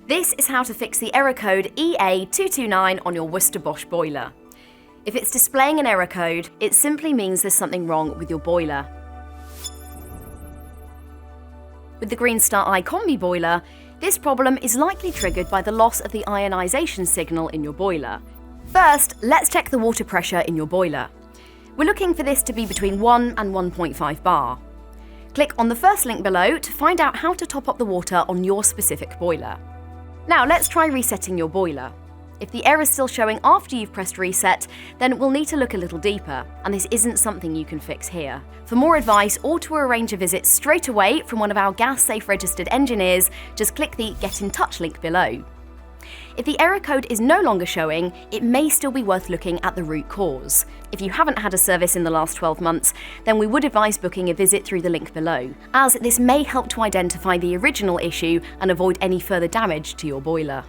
This is how to fix the error code EA229 on your Worcester Bosch boiler. If it's displaying an error code, it simply means there's something wrong with your boiler. With the Greenstar Combi boiler, this problem is likely triggered by the loss of the ionisation signal in your boiler. First, let's check the water pressure in your boiler. We're looking for this to be between 1 and 1.5 bar. Click on the first link below to find out how to top up the water on your specific boiler. Now let's try resetting your boiler. If the error is still showing after you've pressed reset, then we'll need to look a little deeper, and this isn't something you can fix here. For more advice or to arrange a visit straight away from one of our Gas Safe Registered engineers, just click the Get in Touch link below. If the error code is no longer showing, it may still be worth looking at the root cause. If you haven't had a service in the last 12 months, then we would advise booking a visit through the link below, as this may help to identify the original issue and avoid any further damage to your boiler.